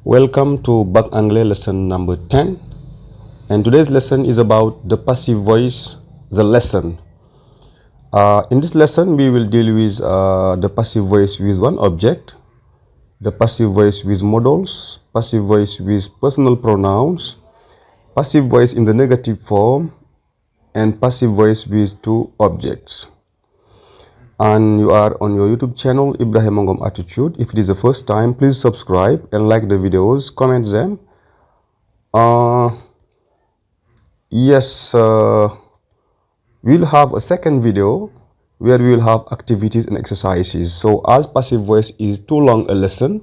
Welcome to BAC Anglais lesson number 10, and today's lesson is about the passive voice, the lesson. In this lesson we will deal with the passive voice with one object, the passive voice with modals, passive voice with personal pronouns, passive voice in the negative form, and passive voice with two objects. And you are on your YouTube channel Ibrahima Ngom Attitude. If it is the first time, please subscribe and like the videos, comment them. We'll have a second video where we will have activities and exercises. So as passive voice is too long a lesson,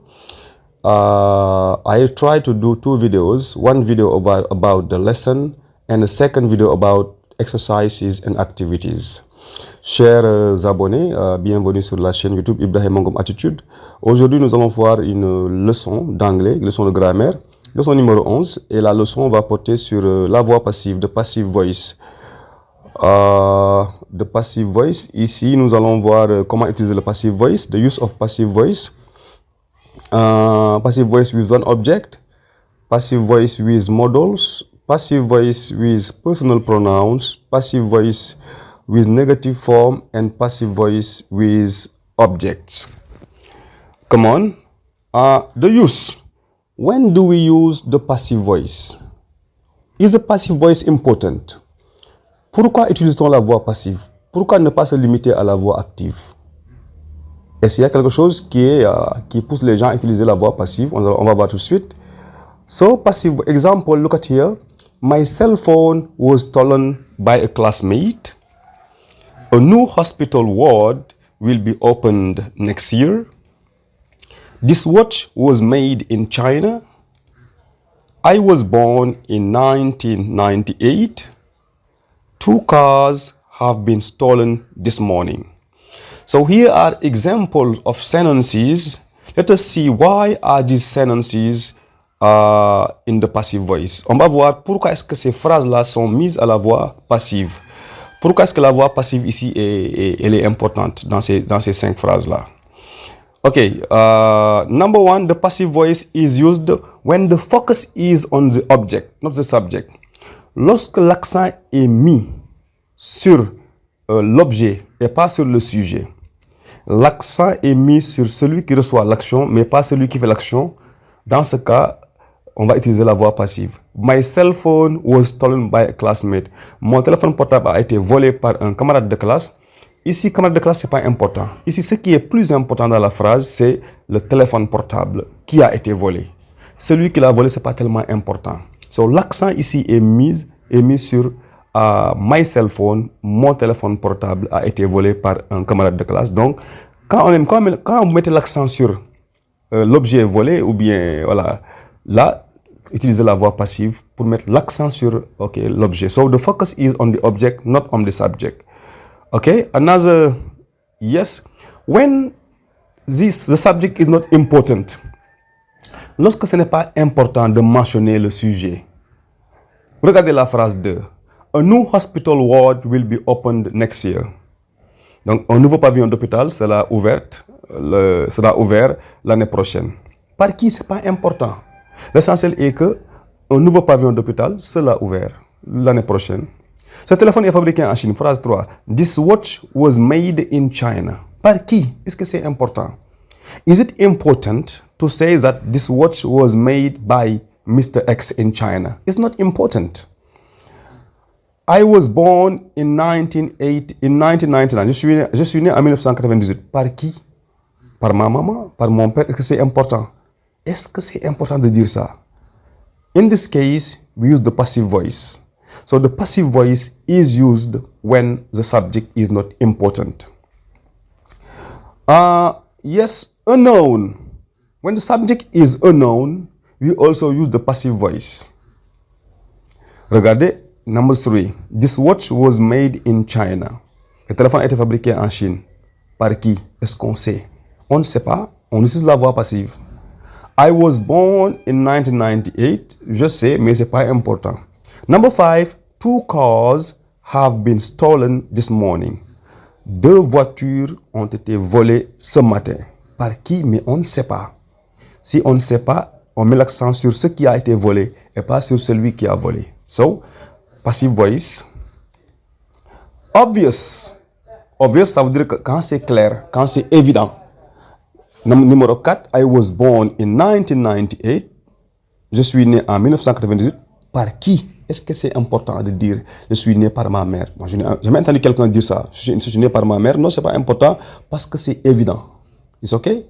I try to do two videos, one video about the lesson and a second video about exercises and activities. Chers abonnés, bienvenue sur la chaîne YouTube Ibrahima Ngom Attitude. Aujourd'hui, nous allons voir une leçon d'anglais, leçon de grammaire, leçon numéro 11. Et la leçon va porter sur la voix passive, the passive voice. The passive voice, ici, nous allons voir comment utiliser le passive voice, the use of passive voice. Passive voice with one object, passive voice with modals, passive voice with personal pronouns, passive voice with negative form, and passive voice with objects. Come on. The use. When do we use the passive voice? Is the passive voice important? Pourquoi utilise-t-on la voix passive? Pourquoi ne pas se limiter à la voix active? Est-ce qu'il y a quelque chose qui pousse les gens à utiliser la voix passive? On va voir tout de suite. So, passive example, look at here. My cell phone was stolen by a classmate. A new hospital ward will be opened next year. This watch was made in China. I was born in 1998. Two cars have been stolen this morning. So here are examples of sentences. Let us see why are these sentences in the passive voice. On va voir pourquoi est-ce que ces phrases-là sont mises à la voix passive. Pourquoi est-ce que la voix passive ici elle est importante dans ces 5 phrases-là? Okay, number 1, the passive voice is used when the focus is on the object, not the subject. Lorsque l'accent est mis sur l'objet et pas sur le sujet. L'accent est mis sur celui qui reçoit l'action, mais pas celui qui fait l'action. Dans ce cas, on va utiliser la voix passive. My cell phone was stolen by a classmate. Mon téléphone portable a été volé par un camarade de classe. Ici, camarade de classe, c'est pas important. Ici, ce qui est plus important dans la phrase, c'est le téléphone portable qui a été volé. Celui qui l'a volé, c'est pas tellement important. So, l'accent ici est mis sur my cell phone, mon téléphone portable a été volé par un camarade de classe. Donc, quand vous mettez l'accent sur l'objet volé, ou bien, voilà, là, utilisez la voix passive pour mettre l'accent sur l'objet. So, the focus is on the object, not on the subject. Okay, another, yes, when the subject is not important. Lorsque ce n'est pas important de mentionner le sujet. Regardez la phrase 2. A new hospital ward will be opened next year. Donc, un nouveau pavillon d'hôpital sera ouvert l'année prochaine. Par qui, c'est pas important. L'essentiel est que un nouveau pavillon d'hôpital sera ouvert l'année prochaine. Ce téléphone est fabriqué en Chine. Phrase 3. This watch was made in China. Par qui? Est-ce que c'est important? Is it important to say that this watch was made by Mr. X in China? It's not important. I was born in 1999. Je suis né en 1998. Par qui? Par ma maman? Par mon père? Est-ce que c'est important? Est-ce que c'est important de dire ça? In this case, we use the passive voice. So the passive voice is used when the subject is not important. Yes, unknown. When the subject is unknown, we also use the passive voice. Regardez, number 3. This watch was made in China. Le téléphone a été fabriqué en Chine. Par qui? Est-ce qu'on sait? On ne sait pas. On utilise la voix passive. I was born in 1998. Je sais, mais c'est pas important. Number 5. 2 cars have been stolen this morning. 2 voitures ont été volées ce matin. Par qui? Mais on ne sait pas. Si on ne sait pas, on met l'accent sur ce qui a été volé et pas sur celui qui a volé. So, passive voice. Obvious. Obvious, ça veut dire que quand c'est clair, quand c'est évident. Numéro 4, I was born in 1998. Je suis né en 1998. Par qui? Est-ce que c'est important de dire je suis né par ma mère? Moi, je n'ai jamais entendu quelqu'un dire ça. Je suis né par ma mère. Non, c'est pas important parce que c'est évident. It's okay?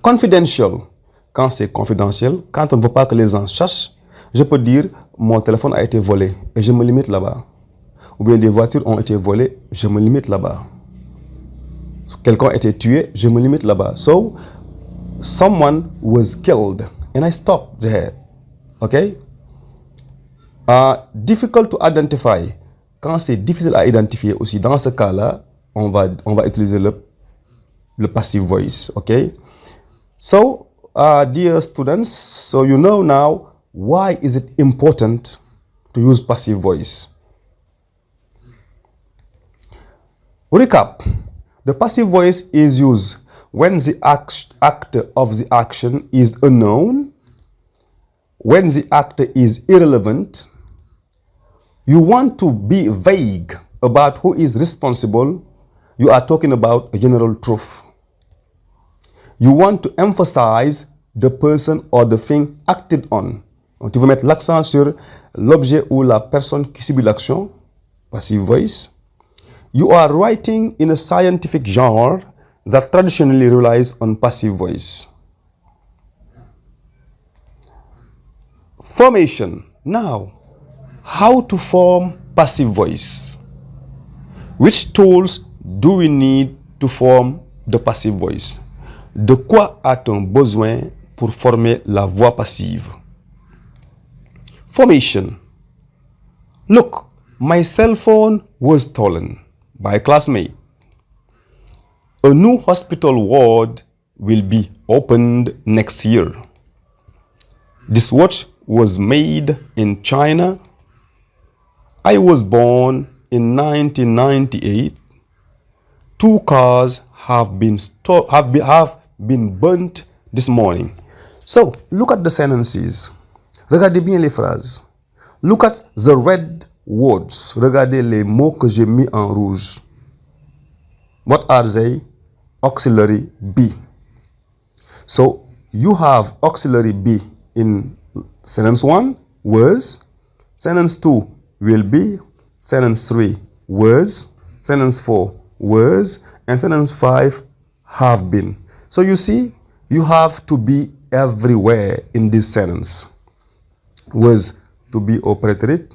Confidential. Quand c'est confidentiel, quand on ne veut pas que les gens sachent, je peux dire mon téléphone a été volé et je me limite là-bas. Ou bien des voitures ont été volées, je me limite là-bas. Quelqu'un a été tué, je me limite là-bas. So, someone was killed and I stopped there. Okay? Difficult to identify. Quand c'est difficile à identifier aussi, dans ce cas-là, on va utiliser le passive voice. Okay? So, dear students, so you know now why is it important to use passive voice. Recap. The passive voice is used when the actor of the action is unknown, when the actor is irrelevant, you want to be vague about who is responsible, you are talking about a general truth. You want to emphasize the person or the thing acted on. Donc, tu veux mettre l'accent sur l'objet ou la personne qui subit l'action, passive voice. You are writing in a scientific genre that traditionally relies on passive voice. Formation. Now, how to form passive voice? Which tools do we need to form the passive voice? De quoi a-t-on besoin pour former la voix passive? Formation. Look, my cell phone was stolen by a classmate. A new hospital ward will be opened next year. This watch was made in China. I was born in 1998. 2 cars have been burnt this morning. So, look at the sentences. Regardez bien les phrases. Look at the red words. Regardez les mots que j'ai mis en rouge. What are they? Auxiliary be. So, you have auxiliary be in sentence 1, was. Sentence 2, will be. Sentence 3, was. Sentence 4, was. And sentence 5, have been. So, you see, you have to be everywhere in this sentence. Was to be au prétérit,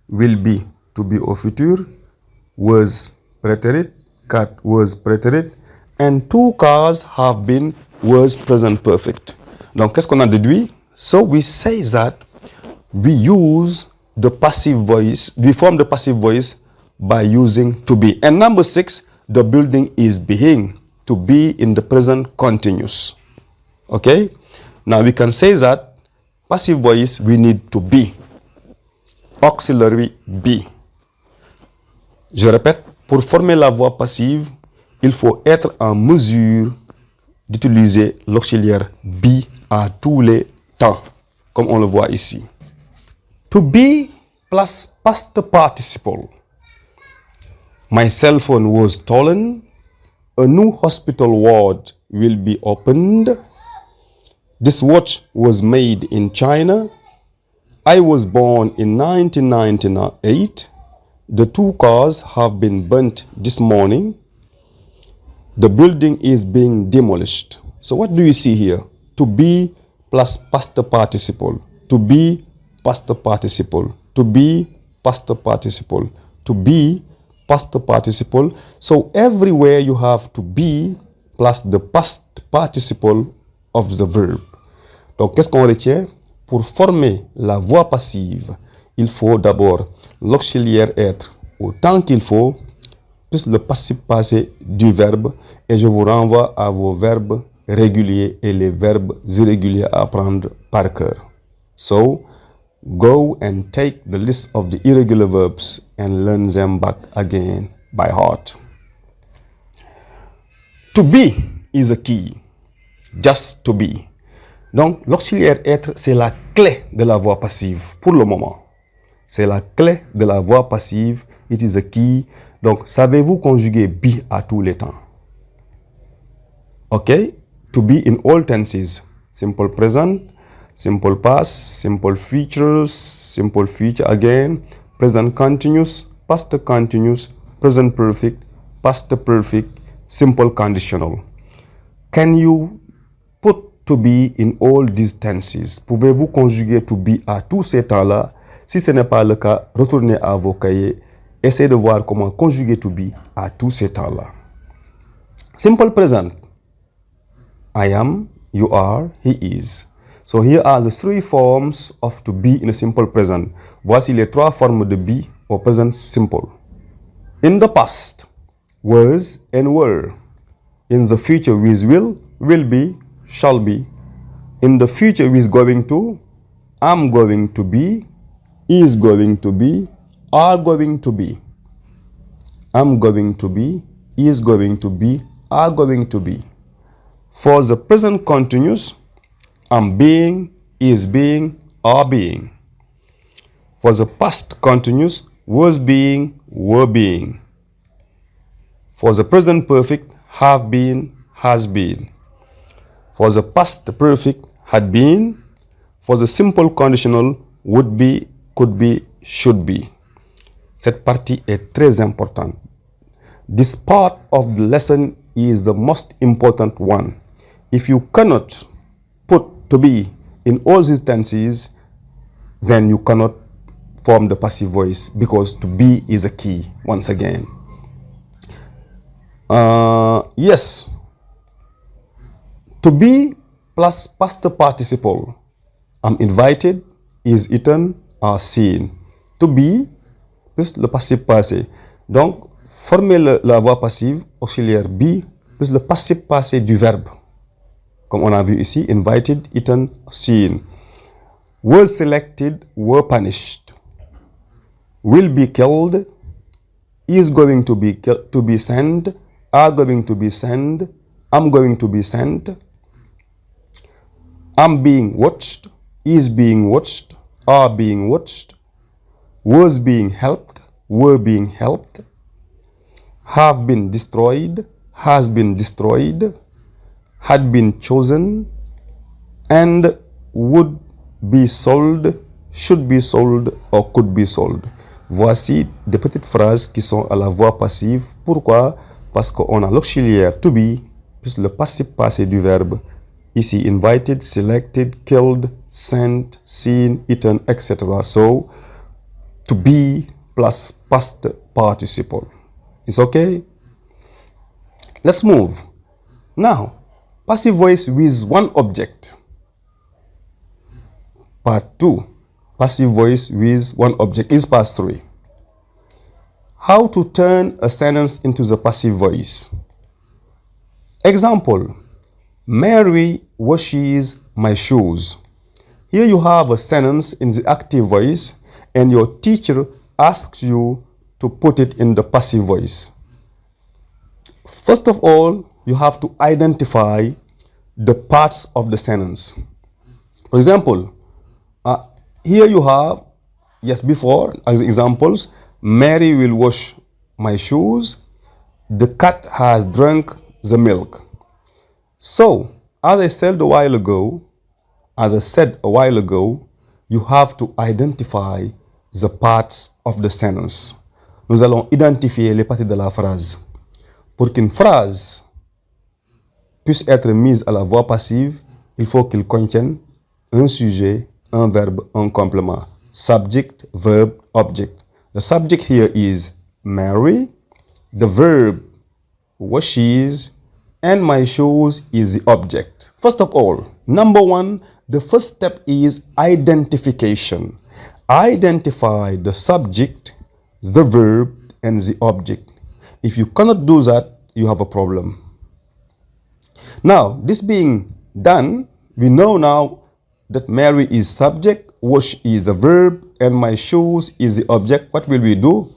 will be to be au futur, was prétérit, 4 was prétérit, and 2 cars have been was present perfect. Donc, qu'est-ce qu'on a déduit? So, we say that we use the passive voice, we form the passive voice by using to be. And number 6, the building is being, to be in the present continuous. Okay? Now, we can say that passive voice, we need to be. Auxiliary be. Je répète, pour former la voix passive, il faut être en mesure d'utiliser l'auxiliaire be à tous les temps, comme on le voit ici. To be plus past participle. My cell phone was stolen. A new hospital ward will be opened. This watch was made in China. I was born in 1998. The 2 cars have been burnt this morning. The building is being demolished. So what do you see here? To be plus past participle. To be past participle. To be past participle. To be past participle. So everywhere you have to be plus the past participle of the verb. Donc, qu'est-ce qu'on retient? Pour former la voix passive, il faut d'abord l'auxiliaire être au temps qu'il faut, plus le passif passé du verbe. Et je vous renvoie à vos verbes réguliers et les verbes irréguliers à apprendre par cœur. So, go and take the list of the irregular verbs and learn them back again by heart. To be is a key. Just to be. Donc, l'auxiliaire être, c'est la clé de la voix passive pour le moment. C'est la clé de la voix passive. It is a key. Donc, savez-vous conjuguer be à tous les temps? OK? To be in all tenses. Simple present, simple past, simple future again, present continuous, past continuous, present perfect, past perfect, simple conditional. Can you put to be in all these tenses? Pouvez-vous conjuguer to be à tous ces temps-là? Si ce n'est pas le cas, retournez à vos cahiers. Essayez de voir comment conjuguer to be à tous ces temps-là. Simple present. I am, you are, he is. So here are the three forms of to be in a simple present. Voici les trois formes de be au present simple. In the past, was and were. In the future with will be, shall be. In the future with going to, am going to be, is going to be, are going to be. Am going to be, is going to be, are going to be. For the present continuous, am being, is being, are being. For the past continuous, was being, were being. For the present perfect, have been, has been. For the past perfect, had been. For the simple conditional, would be, could be, should be. Cette partie est très importante. This part of the lesson is the most important one. If you cannot put to be in all these tenses, then you cannot form the passive voice, because to be is a key once again. Yes, to be plus past participle. I'm invited, is eaten, are seen. To be plus le passif passé. Donc, formez la voix passive auxiliaire be plus le passif passé du verbe. Comme on a vu ici, invited, eaten, seen. Was selected, were punished. Will be killed, is going to be sent, are going to be sent, am going to be sent. Am being watched, is being watched, are being watched. Was being helped, were being helped. Have been destroyed, has been destroyed. Had been chosen, and would be sold, should be sold, or could be sold. Voici des petites phrases qui sont à la voix passive. Pourquoi? Parce qu'on a l'auxiliaire to be plus le passif passé du verbe. Ici, invited, selected, killed, sent, seen, eaten, etc. So, to be plus past participle. It's okay? Let's move. Now, passive voice with one object. Part 2. Passive voice with one object is part 3. How to turn a sentence into the passive voice. Example. Mary washes my shoes. Here you have a sentence in the active voice, and your teacher asks you to put it in the passive voice. First of all, you have to identify the parts of the sentence. For example, here you have, yes, before, as examples, Mary will wash my shoes. The cat has drunk the milk. So, as I said a while ago, you have to identify the parts of the sentence. Nous allons identifier les parties de la phrase. Pour qu'une phrase puisse être mise à la voix passive, il faut qu'il contienne un sujet, un verbe, un complément. Subject, verb, object. The subject here is Mary. The verb washes, and my shoes is the object. First of all, number one, the first step is identification. Identify the subject, the verb, and the object. If you cannot do that, you have a problem. Now, this being done, we know now that Mary is subject, wash is the verb, and my shoes is the object. What will we do?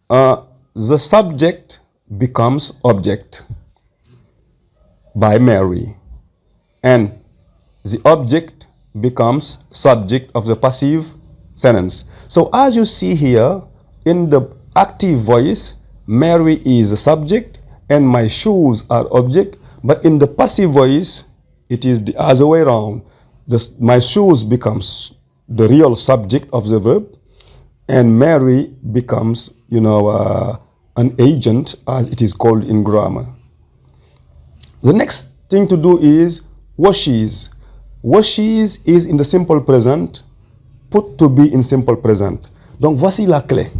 The subject becomes object by Mary, and the object becomes subject of the passive sentence. So as you see here, in the active voice, Mary is a subject and my shoes are object. But in the passive voice, it is the other way around. My shoes becomes the real subject of the verb, and Mary becomes, an agent, as it is called in grammar. The next thing to do is washes. Washes is in the simple present, put to be in simple present. Donc voici la clé.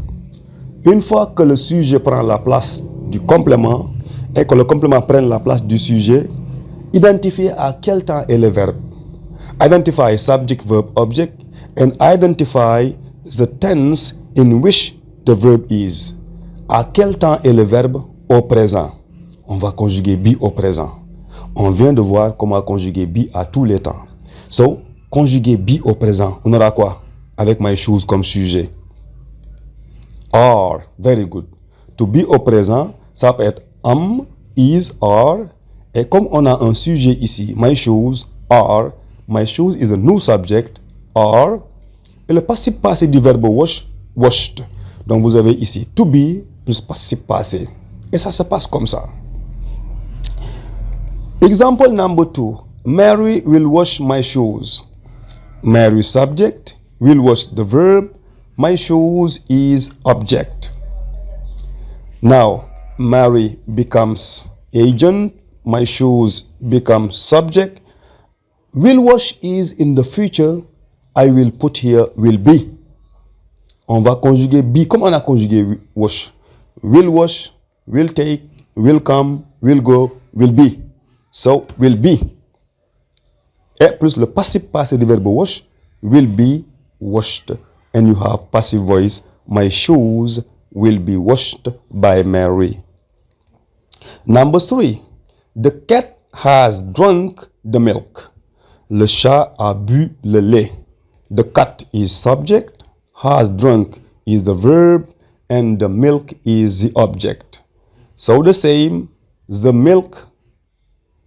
Une fois que le sujet prend la place du complément et que le complément prenne la place du sujet, identifiez à quel temps est le verbe. Identify subject, verb, object, and identify the tense in which the verb is. À quel temps est le verbe? Au présent. On va conjuguer be au présent. On vient de voir comment conjuguer be à tous les temps. So, conjuguer be au présent, on aura quoi? Avec my shoes comme sujet. Are, very good. To be au présent, ça peut être am, is, are. Et comme on a un sujet ici, my shoes are, my shoes is a new subject, are. Et le participe passé du verbe wash, washed. Donc vous avez ici to be plus participe passé. Et ça se passe comme ça. Example number 2. Mary will wash my shoes. Mary subject, will wash the verb, my shoes is object. Now, Mary becomes agent, my shoes become subject. Will wash is in the future, I will put here will be. On va conjuguer be comme on a conjugué wash. Will wash, will take, will come, will go, will be. So, will be. Et plus le passive passé du verbe wash, will be washed. And you have passive voice, my shoes will be washed by Mary. Number 3. The cat has drunk the milk. Le chat a bu le lait. The cat is subject, has drunk is the verb, and the milk is the object. So the same, the milk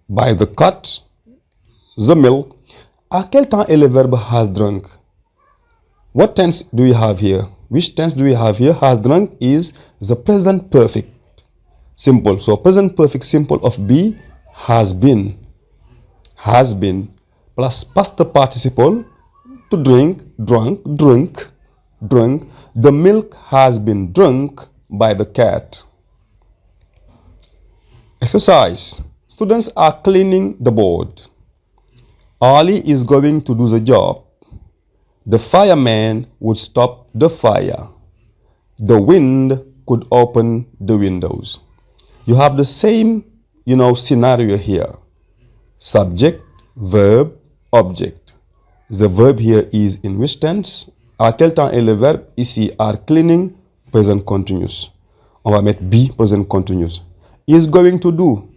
by the cat, the milk. À quel temps est le verbe has drunk? What tense do we have here? Which tense do we have here? Has drunk is the present perfect simple. So present perfect simple of be has been. Has been plus past participle to drink, drunk, drink, drunk. The milk has been drunk by the cat. Exercise. Students are cleaning the board. Ali is going to do the job. The fireman would stop the fire. The wind could open the windows. You have the same, scenario here. Subject, verb, object. The verb here is in which tense? À quel temps est le verbe? Ici, are cleaning, present continuous. On va mettre be, present continuous. Is going to do,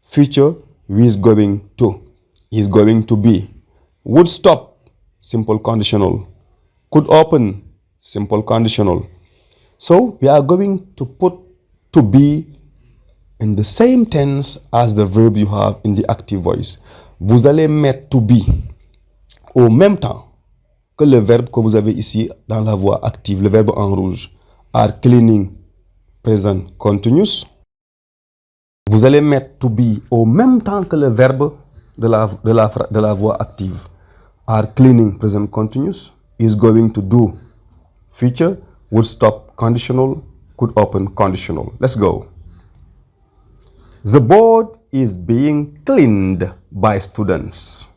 future, is going to. Is going to be. Would stop, simple conditional. Could open, simple conditional. So we are going to put to be in the same tense as the verb you have in the active voice. Vous allez mettre to be au même temps que le verbe que vous avez ici dans la voix active, le verbe en rouge. Are cleaning, present continuous. Vous allez mettre to be au même temps que le verbe de la voix active. Are cleaning, present continuous. Is going to do, future. Would stop, conditional. Could open, conditional. Let's go. The board is being cleaned by students.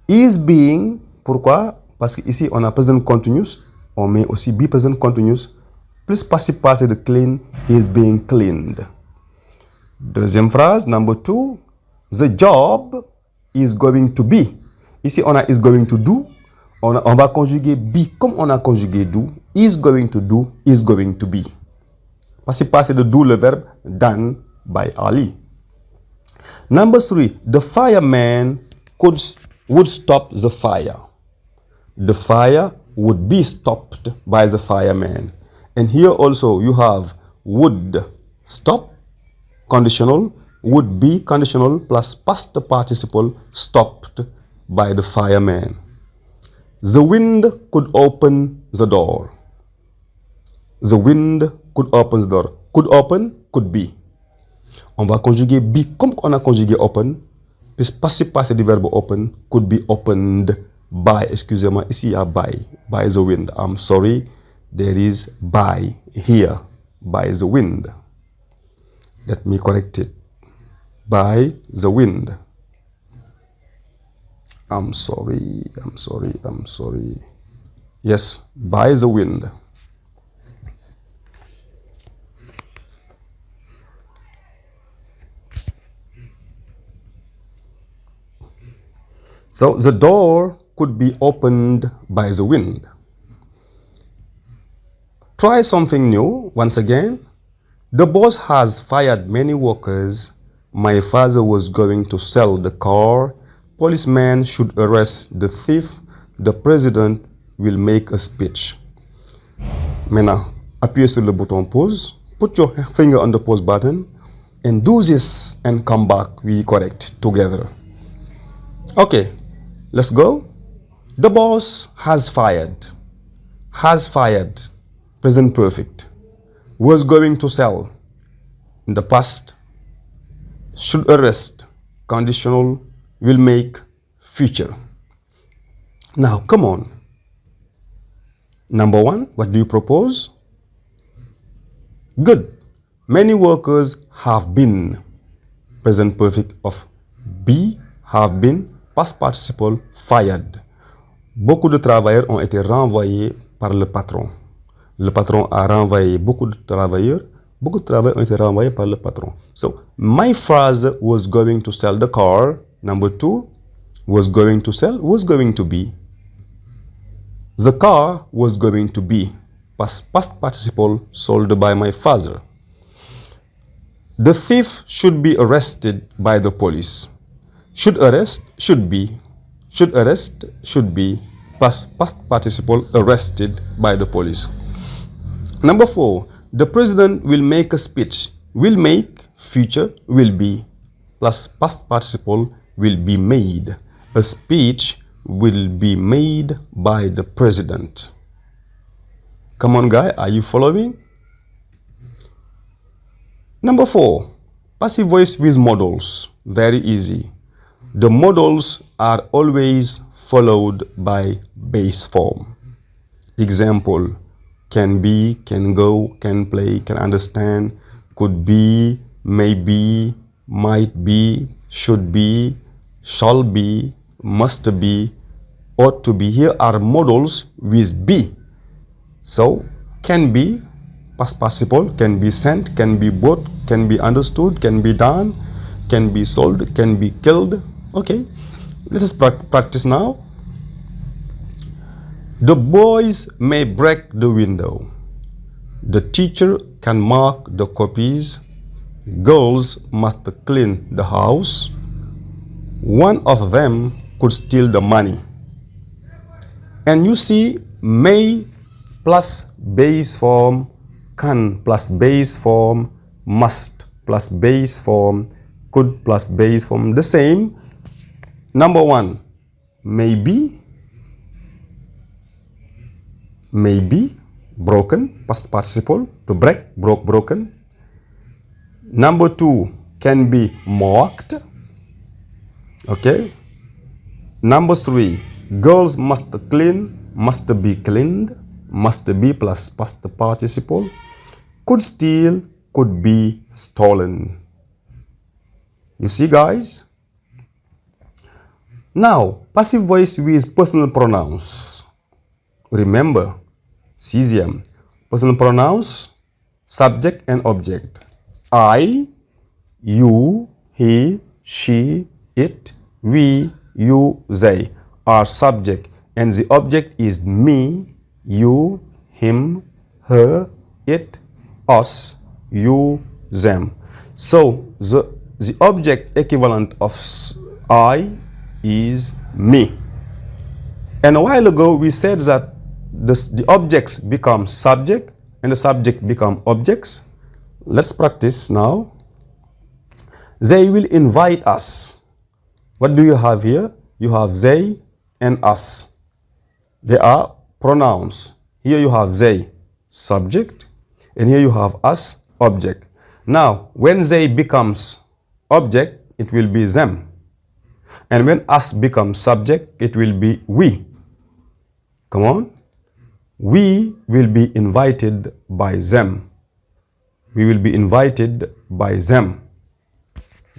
Is being, pourquoi? Parce qu'ici, on a present continuous. On met aussi be present continuous. Plus passif passé de clean, is being cleaned. Deuxième phrase, number 2. The job is going to be. Ici, on a is going to do. On va conjuguer be comme on a conjugué do. Is going to do, is going to be. Passif passé de do, le verbe done by Ali. Number 3. The fireman would stop the fire. The fire would be stopped by the fireman. And here also you have would stop, conditional, would be conditional plus past participle stopped by the fireman. The wind could open the door. The wind could open the door. Could open, could be. On va conjuguer be comme on a conjugué open. Puis passé passé du verbe open, could be opened by. Excusez-moi, ici il y a by the wind. I'm sorry, there is by here, by the wind. Let me correct it. By the wind. I'm sorry. Yes, by the wind. So the door could be opened by the wind. Try something new once again. The boss has fired many workers. My father was going to sell the car. Policeman should arrest the thief. The president will make a speech. Maintenant, appuyez sur le bouton pause. Put your finger on the pause button and do this and come back. We correct together. Okay, let's go. The boss has fired. Has fired. Present perfect. Was going to sell. In the past. Should arrest. Conditional. Will make. Future. Now, come on. Number one, what do you propose? Good. Many workers have been. Present perfect of be, have been. Past participle, fired. Beaucoup de travailleurs ont été renvoyés par le patron. Le patron a renvoyé beaucoup de travailleurs. Beaucoup de travailleurs ont été renvoyés par le patron. So, my father was going to sell the car. Number two, was going to sell, was going to be. The car was going to be. Past participle, sold by my father. The thief should be arrested by the police. Should arrest, should be. Should arrest, should be. Past participle, arrested by the police. Number four, the president will make a speech. Will make, future, will be. Plus past participle, will be made. A speech will be made by the president. Come on, guy, are you following? Number four, passive voice with modals. Very easy. The modals are always followed by base form. Example, can be, can go, can play, can understand, could be, may be, might be, should be, shall be, must be, ought to be. Here are modals with be. So, can be, past participle, can be sent, can be bought, can be understood, can be done, can be sold, can be killed. Okay, let us practice now. The boys may break the window. The teacher can mark the copies. Girls must clean the house. One of them could steal the money. And you see, may plus base form, can plus base form, must plus base form, could plus base form, the same. Number one, maybe, broken, past participle, to break, broke, broken. Number two, can be marked. Okay. Number three, girls must clean, must be cleaned, must be plus past participle, could steal, could be stolen. You see, guys? Now, passive voice with personal pronouns. Remember, cesium, personal pronouns, subject and object. I, you, he, she, it, we, you, they are subject, and the object is me, you, him, her, it, us, you, them. So the object equivalent of I is me. And a while ago we said that the objects become subject and the subject become objects. Let's practice now. They will invite us. What do you have here? you have they and us. They are pronouns. Here you have they, subject, and here you have us, object. Now, when they becomes object, it will be them. And when us becomes subject, it will be we. Come on. We will be invited by them. We will be invited by them.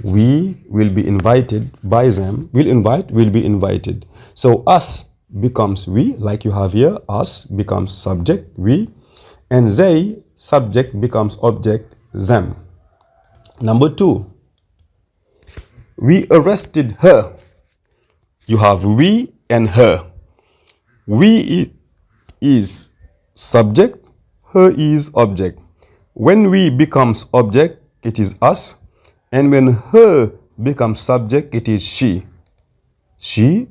We will be invited by them. Will be invited. So us becomes we, like you have here. Us becomes subject, we. And they, subject, becomes object, them. Number 2. We arrested her. You have we and her. We is subject, her is object. When we becomes object, it is us. And when her becomes subject, it is she. She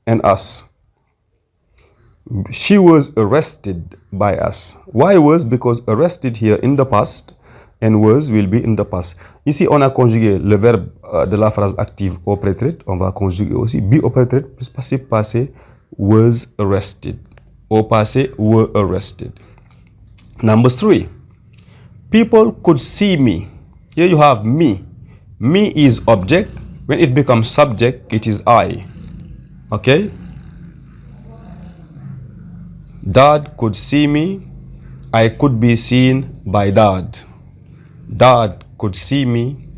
and us. She was arrested by us. Why was? Because arrested here in the past and was will be in the past. Ici, on a conjugué le verbe de la phrase active au prétérit. On va conjuguer aussi be au prétérit plus passé passé was arrested. Au passé were arrested. Number 3. People could see me. Here you have me. Me is object. When it becomes subject, it is I. Okay? Dad could see me. I could be seen by dad. Dad could see me.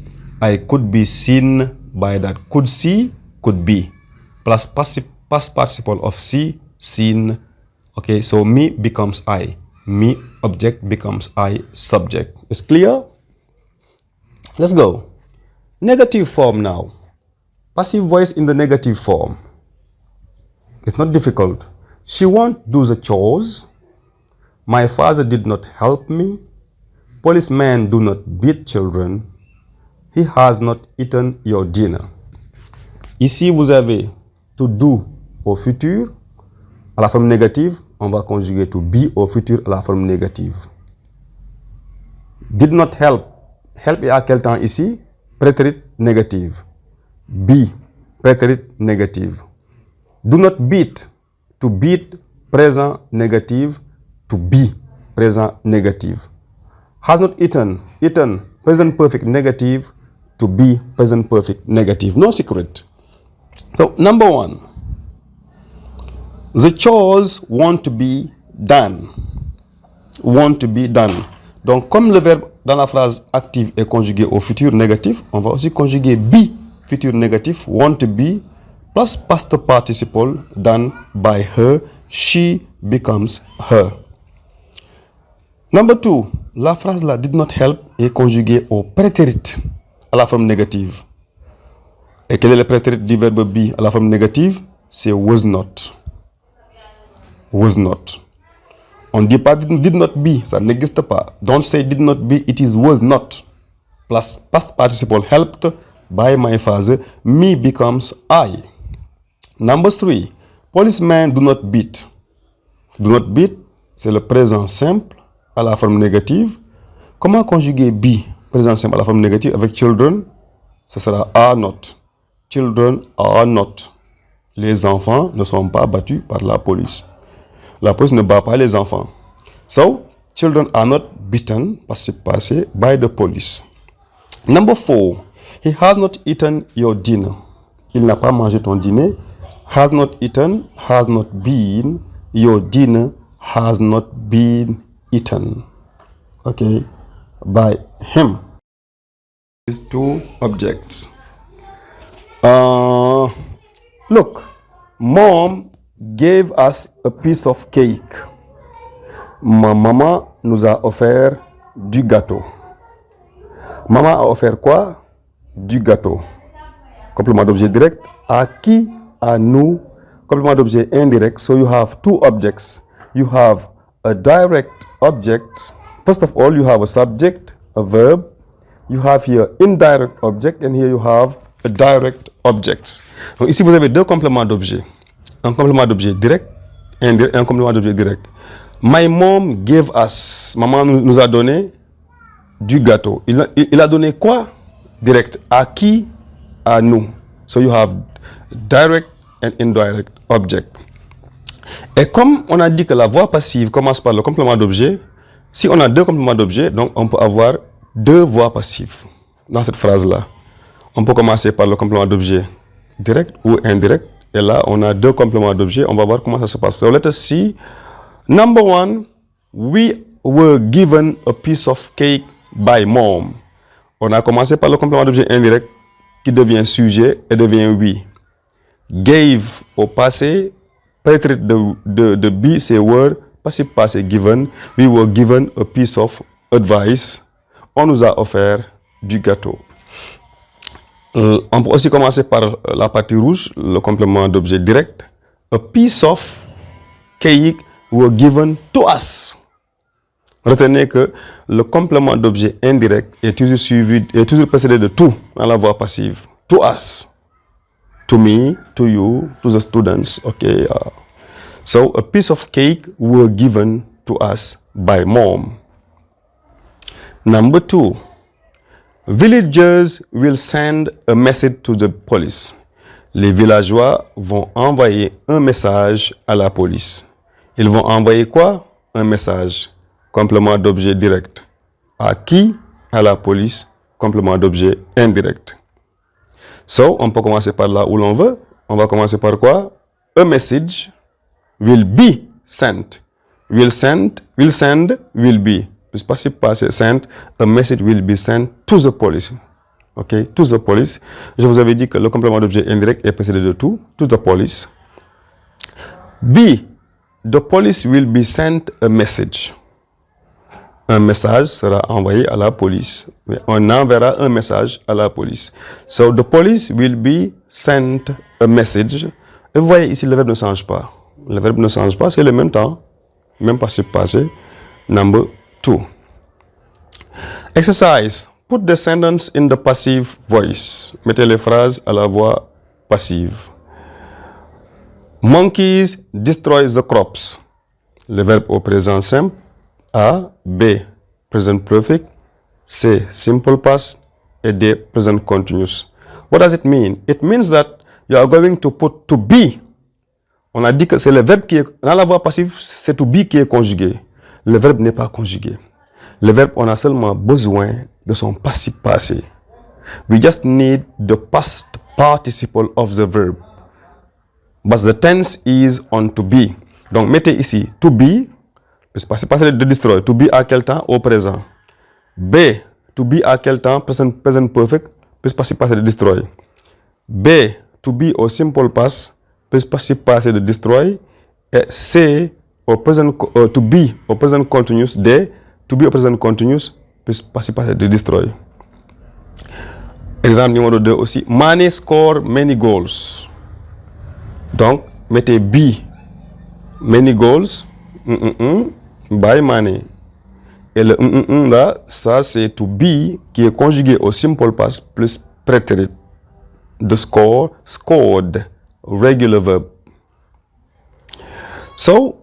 I could be seen by dad. Could see, could be. Plus past participle of see, seen. Okay, so me becomes I. Me, object, becomes I, subject. It's clear? Let's go. Negative form now. Passive voice in the negative form. It's not difficult. She won't do the chores. My father did not help me. Policemen do not beat children. He has not eaten your dinner. Ici, vous avez to do au futur à la forme négative. On va conjuguer to be au futur à la forme négative. Did not help. Help est à quel temps ici? Prétérit négative. Be, prétérit négative. Do not beat. To beat, présent négative. To be, présent négative. Has not eaten. Eaten, present perfect negative. To be, present perfect negative. No secret. So, number 1. The chores want to be done. Want to be done. Donc, comme le verbe dans la phrase active est conjugué au futur négatif, on va aussi conjuguer be, futur négatif, want to be, plus past participle done by her, she becomes her. Number 2, la phrase là did not help est conjuguée au prétérit à la forme négative. Et quel est le prétérit du verbe be à la forme négative? C'est was not. Was not. On ne dit pas did not be, ça n'existe pas. Don't say did not be, it is was not. Plus past participle helped by my father, me becomes I. Number 3, policemen do not beat. Do not beat, c'est le présent simple à la forme négative. Comment conjuguer be, présent simple à la forme négative avec children? Ce sera are not. Children are not. Les enfants ne sont pas battus par la police. La police ne bat pas les enfants. So, children are not beaten, passé, by the police. Number 4, he has not eaten your dinner. Il n'a pas mangé ton dîner. Has not eaten, has not been. Your dinner has not been eaten. Okay, by him. These 2 objects. Look, mom gave us a piece of cake. Ma maman nous a offert du gâteau. Maman a offert quoi? Du gâteau. Complément d'objet direct. À qui? À nous. Complément d'objet indirect. So you have 2 objects. You have a direct object. First of all, you have a subject, a verb. You have here indirect object, and here you have a direct object. Donc ici, vous avez 2 compléments d'objet. Un complément d'objet direct et un complément d'objet direct. My mom gave us. Maman nous a donné du gâteau. Il a donné quoi? Direct. À qui? À nous. So you have direct and indirect object. Et comme on a dit que la voix passive commence par le complément d'objet, si on a deux compléments d'objet, donc on peut avoir deux voix passives dans cette phrase-là. On peut commencer par le complément d'objet direct ou indirect. Et là, on a deux compléments d'objet. On va voir comment ça se passe. So let us see. Number one, we were given a piece of cake by mom. On a commencé par le complément d'objet indirect qui devient sujet et devient we. Gave au passé, prétérite de be, c'est were, passif passé given. We were given a piece of advice. On nous a offert du gâteau. On peut aussi commencer par la partie rouge, le complément d'objet direct. A piece of cake were given to us. Retenez que le complément d'objet indirect est toujours précédé de to dans la voix passive. To us, to me, to you, to the students. Okay. So a piece of cake were given to us by mom. Number two. Villagers will send a message to the police. Les villageois vont envoyer un message à la police. Ils vont envoyer quoi? Un message. Complément d'objet direct. À qui? À la police. Complément d'objet indirect. So, on peut commencer par là où l'on veut. On va commencer par quoi? A message will be sent. Will send, will be. Plus passif passé sent, a message will be sent to the police. Okay, to the police. Je vous avais dit que le complément d'objet indirect est précédé de to the police. B, the police will be sent a message. Un message sera envoyé à la police. On enverra un message à la police. So, the police will be sent a message. Et vous voyez ici, le verbe ne change pas. Le verbe ne change pas, c'est le même temps. Même passif passé. Number 2. Exercise. Put the sentence in the passive voice. Mettez les phrases à la voix passive. Monkeys destroy the crops. Le verbe au présent simple. A. B. Present perfect. C. Simple past. Et D. Present continuous. What does it mean? It means that you are going to put to be. On a dit que c'est le verbe qui est... Dans la voix passive, c'est to be qui est conjugué. Le verbe n'est pas conjugué. Le verbe, on a seulement besoin de son passif passé. We just need the past participle of the verb. But the tense is on to be. Donc, mettez ici to be, plus passif passé de destroy. To be à quel temps? Au présent. B, to be à quel temps? Present perfect, plus passif passé de destroy. B, to be au simple past, plus passif passé de destroy. Et C, au present, to be au present continuous. D, to be au present continuous, plus passif passé de destroy. Exemple numéro 2 aussi. Mane score many goals. Donc, mettez be, many goals, by Mane. Et le là, ça c'est to be qui est conjugué au simple past plus prétérit. The score, scored, regular verb. So,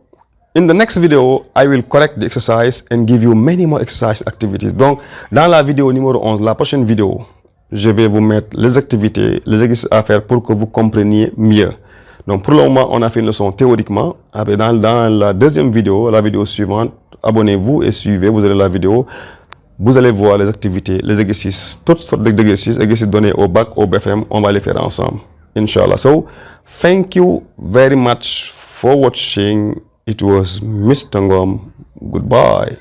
in the next video, I will correct the exercise and give you many more exercise activities. Donc, dans la vidéo numéro 11, la prochaine vidéo, je vais vous mettre les activités, les exercices à faire pour que vous compreniez mieux. Donc, pour le moment, on a fait une leçon théoriquement. Après, dans la deuxième vidéo, la vidéo suivante, abonnez-vous et suivez, vous avez la vidéo. Vous allez voir les activités, les exercices, toutes sortes d'exercices, exercices donnés au BAC, au BFM, on va les faire ensemble. Inshallah. So, thank you very much for watching. It was Mr. Ngom. Goodbye.